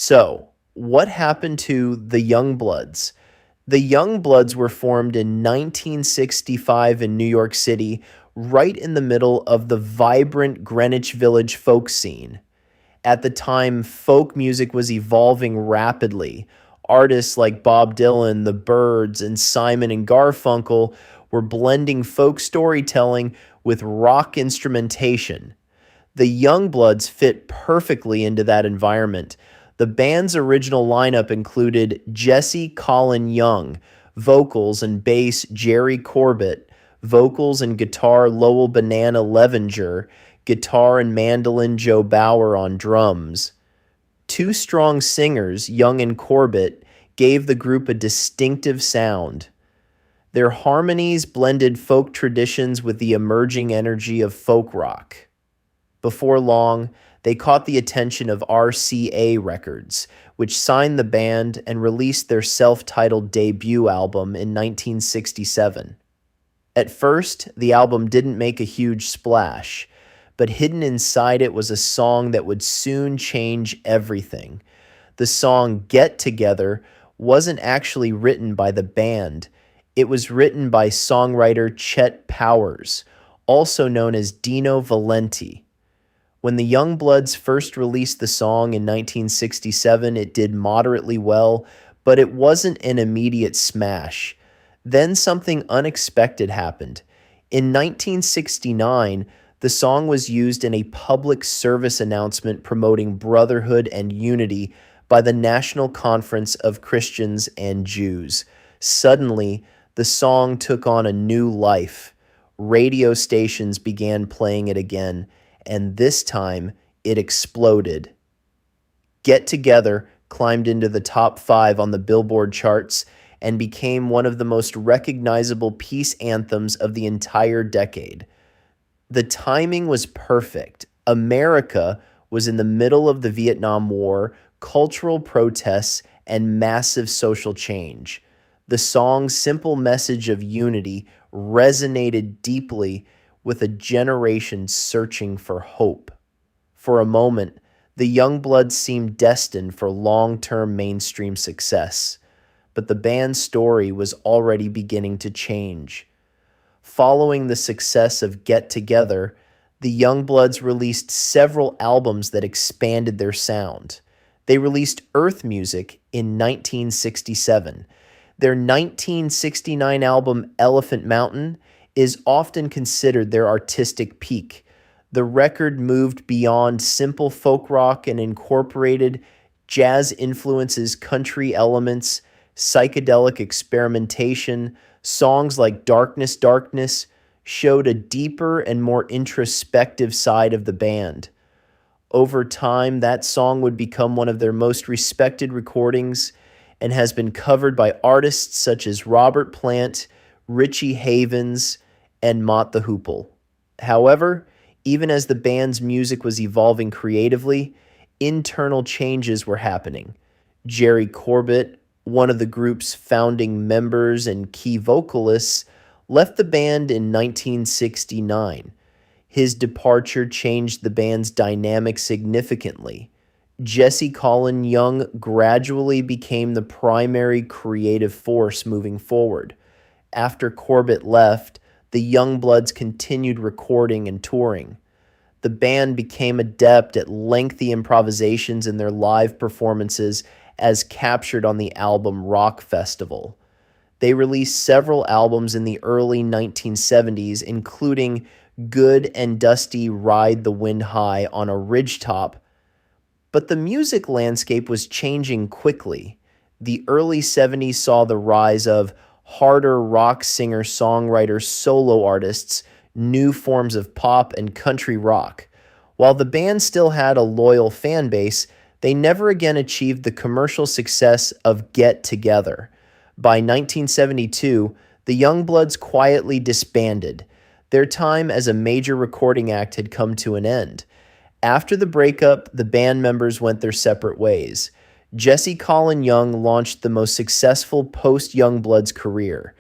So, what happened to the Youngbloods? The Youngbloods were formed in 1965 in New York City, right in the middle of the vibrant Greenwich Village folk scene. At the time, folk music was evolving rapidly. Artists like Bob Dylan, the Byrds, and Simon and Garfunkel were blending folk storytelling with rock instrumentation. The Youngbloods fit perfectly into that environment. The band's original lineup included Jesse Colin Young, vocals and bass Jerry Corbett, vocals and guitar Lowell Banana Levenger, guitar and mandolin Joe Bauer on drums. Two strong singers, Young and Corbett, gave the group a distinctive sound. Their harmonies blended folk traditions with the emerging energy of folk rock. Before long, they caught the attention of RCA Records, which signed the band and released their self-titled debut album in 1967. At first, the album didn't make a huge splash, but hidden inside it was a song that would soon change everything. The song Get Together wasn't actually written by the band. It was written by songwriter Chet Powers, also known as Dino Valenti. When the Youngbloods first released the song in 1967, it did moderately well, but it wasn't an immediate smash. Then something unexpected happened. In 1969, the song was used in a public service announcement promoting brotherhood and unity by the National Conference of Christians and Jews. Suddenly, the song took on a new life. Radio stations began playing it again, and this time it exploded. Get Together climbed into the top 5 on the Billboard charts and became one of the most recognizable peace anthems of the entire decade. The timing was perfect. America was in the middle of the Vietnam War, cultural protests, and massive social change. The song's simple message of unity resonated deeply with a generation searching for hope. For a moment, the Youngbloods seemed destined for long-term mainstream success, but the band's story was already beginning to change. Following the success of Get Together, the Youngbloods released several albums that expanded their sound. They released Earth Music in 1967. Their 1969 album Elephant Mountain is often considered their artistic peak. The record moved beyond simple folk rock and incorporated jazz influences, country elements, psychedelic experimentation. Songs like Darkness, Darkness showed a deeper and more introspective side of the band. Over time, that song would become one of their most respected recordings and has been covered by artists such as Robert Plant, Richie Havens, and Mott the Hoople. However, even as the band's music was evolving creatively, internal changes were happening. Jerry Corbett, one of the group's founding members and key vocalists, left the band in 1969. His departure changed the band's dynamic significantly. Jesse Colin Young gradually became the primary creative force moving forward. After Corbett left, the Youngbloods continued recording and touring. The band became adept at lengthy improvisations in their live performances as captured on the album Rock Festival. They released several albums in the early 1970s, including Good and Dusty Ride the Wind High on a Ridgetop. But the music landscape was changing quickly. The early 70s saw the rise of harder rock singer-songwriter solo artists, new forms of pop and country rock. While the band still had a loyal fan base, they never again achieved the commercial success of Get Together. By 1972, the Youngbloods quietly disbanded. Their time as a major recording act had come to an end. After the breakup, the band members went their separate ways. Jesse Colin Young launched the most successful post-Youngbloods career.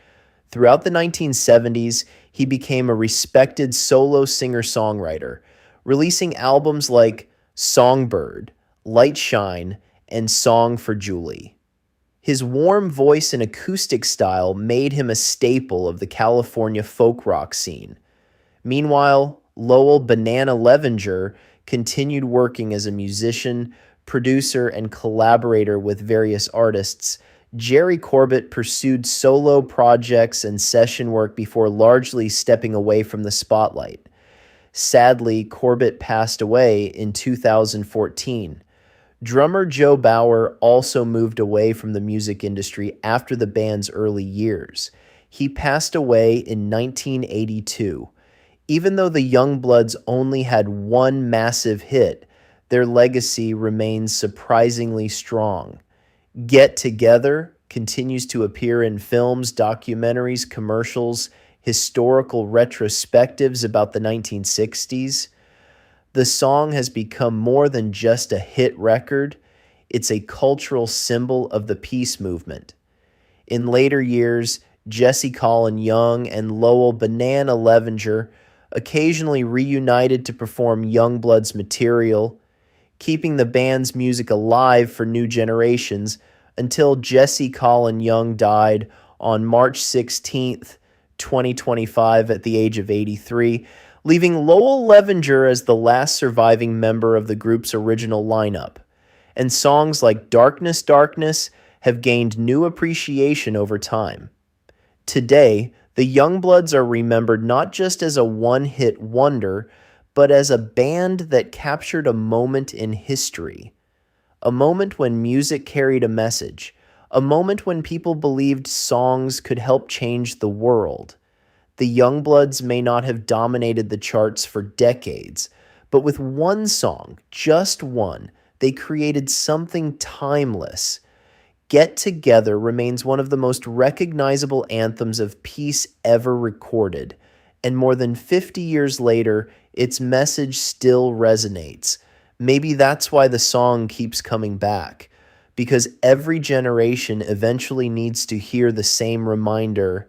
Throughout the 1970s, he became a respected solo singer-songwriter, releasing albums like Songbird, Light Shine, and Song for Julie. His warm voice and acoustic style made him a staple of the California folk rock scene. Meanwhile, Lowell "Banana" Levenger continued working as a musician, producer, and collaborator with various artists. Jerry Corbett pursued solo projects and session work before largely stepping away from the spotlight. Sadly, Corbett passed away in 2014. Drummer Joe Bauer also moved away from the music industry after the band's early years. He passed away in 1982. Even though the Youngbloods only had one massive hit, their legacy remains surprisingly strong. Get Together continues to appear in films, documentaries, commercials, historical retrospectives about the 1960s. The song has become more than just a hit record, it's a cultural symbol of the peace movement. In later years, Jesse Colin Young and Lowell "Banana" Levenger occasionally reunited to perform Youngbloods material, keeping the band's music alive for new generations until Jesse Colin Young died on March 16th, 2025 at the age of 83, leaving Lowell Levenger as the last surviving member of the group's original lineup. And songs like Darkness, Darkness have gained new appreciation over time. Today, the Youngbloods are remembered not just as a one-hit wonder, but as a band that captured a moment in history. A moment when music carried a message. A moment when people believed songs could help change the world. The Youngbloods may not have dominated the charts for decades, but with one song, just one, they created something timeless. Get Together remains one of the most recognizable anthems of peace ever recorded, and more than 50 years later, its message still resonates. Maybe that's why the song keeps coming back, because every generation eventually needs to hear the same reminder: